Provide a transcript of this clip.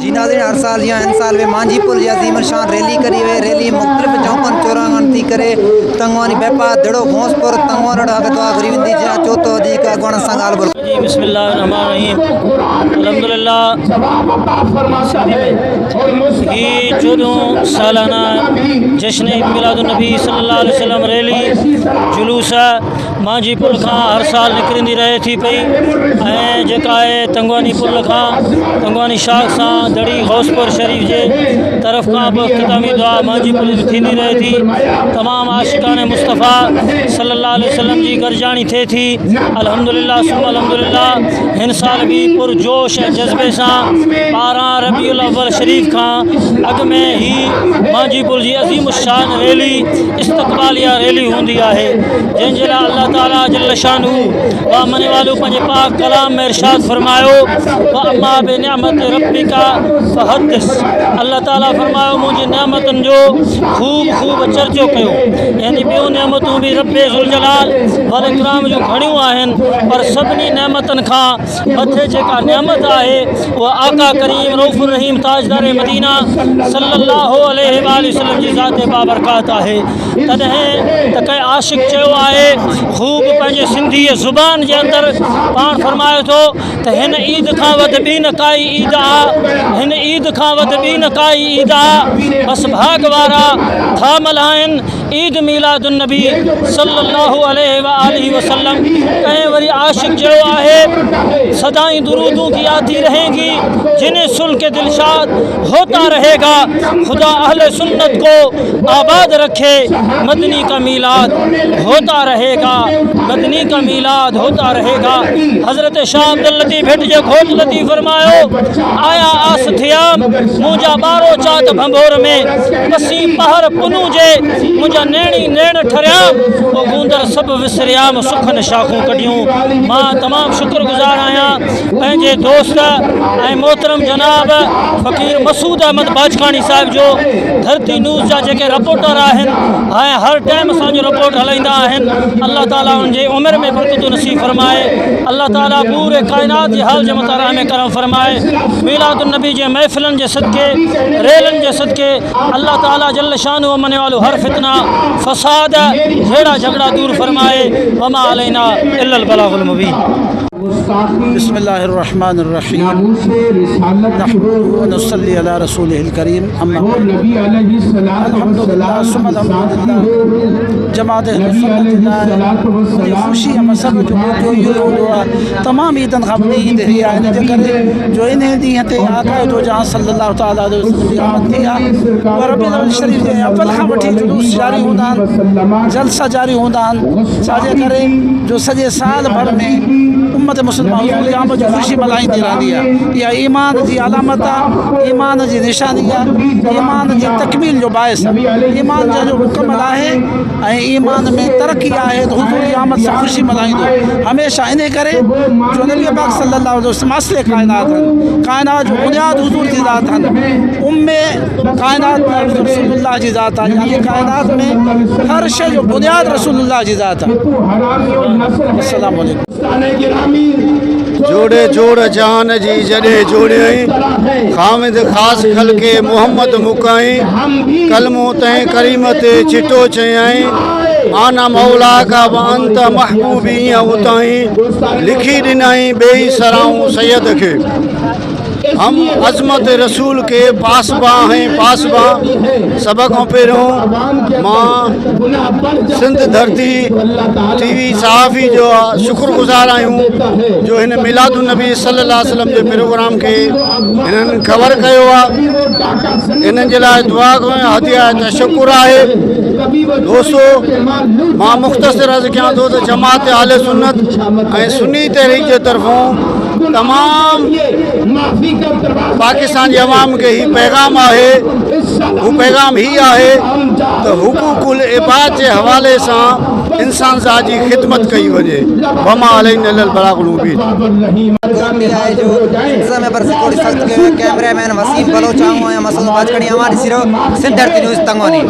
जी नाज़रीन, हर साल या इन साल वे मांझी पुल जी अज़ीम शान रैली करी वे। रैली मुख्तलिफ़ चौकन चौराहन थी करे तंगवानी बेपा दड़ो घोंसपुर तंगवान अगतवा घुरी वेंदी जा चौथो दी का गुण सां ॻाल्हि बोल जी बिस्मिल्लाहिर्रहमानिर्रहीम अल्हम्दुलिल्लाह। ये 14 सालाना जश्न ईद मिलादुन्नबी सल्लल्लाहु अलैहि वसल्लम रैली जुलूस मांझी पुल खां हर साल निकिरंदी रहे थी पई ऐं जेका आहे तंगवानी पुल खां तंगवानी शाख सां दड़ी गौसपुर शरीफ जे तरफ़ खां बि इख़्तितामी दुआ मांझी पुल थींदी रहे थी। तमामु आशिकान मुस्तफ़ा सल्लल्लाहु अलैहि वसल्लम जी गरजाणी थिए थी। अल्हम्दुलिल्लाह सुम्मा अल्हम्दुलिल्लाह हिन साल भी पुरजोश ऐं जज़्बे सां 12 रबीउल अव्वल शरीफ खां अॻु में ही मांझी पुल जी अज़ीम शान रैली इस्तक़बालिया रैली हूंदी आहे, जंहिंजे लाइ अल्लाह ताला जल्ल शानहू व मने वालो पंहिंजे पाक कलाम में इरशाद फरमायो व अम्मा बि निअमत रब्बिका फहदिस। अल्लाह ताला फरमायो मुंहिंजी निअमतुनि जो ख़ूब ख़ूब चर्चो कयो। यानी ॿियूं निअमतूं बि रब्बे ज़ुल जलाल वल इकराम जूं घणियूं आहिनि, पर सभिनी नेमतनि खां मथे जेका नेमत आहे उहा आका करीम रऊफ़ुर रहीम ताजदार मदीना सल्लल्लाहु अलैहि वसल्लम जी ज़ात बाबरकात आहे। तॾहिं त कंहिं आशिक़ चयो आहे ख़ूब पंहिंजे सिंधी ज़ुबान जे अंदरि पाण फरमाए थो त हिन ईद खां वधि ॿी न काई ईद आहे, हिन ईद खां वधि ॿी न काई ईद आहे। बसि भाग वारा थामल आहिनि ईद मिलादुन्नबी सल्लल्लाहु अलैहि वसल्लम। कहीं वरी आशिक़ चयो आहे सदाई दुरूदों की आती रहेंगी जिन्हें सुन के दिलशाद होता रहेगा, खुदा अहले सुन्नत को आबाद रखे, मदनी का मीलाद होता रहेगा, मदनी का मीलाद होता रहेगा। हज़रत शाह अब्दुल लतीफ़ भेट जो घोट लतीफ़ फरमायो आया आस थियाम मुंहिंजा ॿारो चात भंभोर में पसी पहर पुनू जे मुंहिंजा नैणी नैण ठरियाम वो गूंदर सभु विसरियाम सुखन शाखूं कढियूं। मां तमामु शुक्रगुज़ार आहियां पंहिंजे दोस्त ऐं मोहतरम जनाब फ़कीर मसूद अहमद बाजखानी साहिब जो धरती न्यूज़ जा जेके रिपोर्टर आहिनि ऐं हर टाइम असांजो रिपोर्ट हलाईंदा आहिनि। अल्लाह ताला उनजे उमिरि में बरकत नसीब फरमाए, अल्लाह ताला पूरे कायनात जे हाल जे मथां रहम करम फरमाए। मिलादुन्नबी जे महफ़िलनि जे सदके रेलनि जे सदके अल्लाह ताला जल्ल शानु मने वालो हर फितना फसाद झेड़ा झगड़ा दूर फरमाए। वमा अलैना इल्लल बलागुल मुबीन। बिस्मिल्लाहिर्रहमानिर्रहीम नहमदुहु व नसल्ली अला रसूलिहिल करीम अम्मा अल्हम्दुलिल्लाह सुम्मा अल्हम्दुलिल्लाह जमात अहले खुशी मसब जो मौक़ो इहो हूंदो आहे तमामु ईदनि खां वॾी ईद हीअ आहे, हिन जे करे जो इन ॾींहं ते आका जो जहां सल्लल्लाहु तआला अलैहि वसल्लम जी आमद थी आहे। उहा रबीउल अव्वल शरीफ जे अव्वल खां वठी जुलूस जारी हूंदा आहिनि, जलसा जारी हूंदा आहिनि, छाजे करे जो सॼे साल भर में उम्मत मुस्लिमान हुज़ूर आमद जो ख़ुशी मल्हाईंदी रहंदी आहे। इहा ईमान जी अलामत आहे, ईमान जी निशानी आहे, ईमान जी तकमील जो बाइस आहे। ईमान जो मुकमल आहे ऐं ईमान में तरक़ी आहे त हुज़ूर आमद सां ख़ुशी मल्हाईंदो हमेशह। इन करे जो नबी पाक सल्लल्लाहु अलैहि वसल्लम असले कायनात आहिनि, कायनात जो बुनियाद हुज़ूर जी ज़ात आहिनि, उम्मे कायनात में रसूलुल्लाह जी ज़ात आहे। यानी कायनात में हर शइ जो बुनियाद रसूलुल्लाह जी ज़ात आहे। अस्सलामु अलैकुम। जोड़े जोड़ जहान जी जॾहिं जोड़ियई खामिद ख़ासि खल के मोहम्मद मुकाई कलमो तैं करीम ते चिटो चयई आना मौला का अंत महबूबी उताई लिखी ॾिनई ॿेई सराऊं सैयद खे। हम अज़मत रसूल के पासबा हैं पासबा सब खां पहिरियों मां सिंध धरती टीवी सहाफ़ी जो शुक्रगुज़ार आहियूं जो हिन मिलादुन्नबी सल्लल्लाहु अलैहि वसल्लम जे प्रोग्राम खे हिननि कवर कयो आहे। इन्हनि जे लाइ दुआ कयो, हदिया तशकुर आहे। दोस्तो मां मुख़्तसिर अर्ज़ु कयां थो त जमात आले सुन्नत ऐं सुन्नी तहरीक जे तरफ़ों तमाम पाकिस्तान जी अवाम के ही पैगाम आहे। वो पैगाम ही आहे त हुकूकुल इबाद के हवाले से इंसान ज़ात जी खिदमत कई वजे। वमा अलैना इल्लल बलागुल मुबीन। कैमरामैन वसीम बलोच मसूद बाजखानी सिंध धरती न्यूज़ तंगवानी।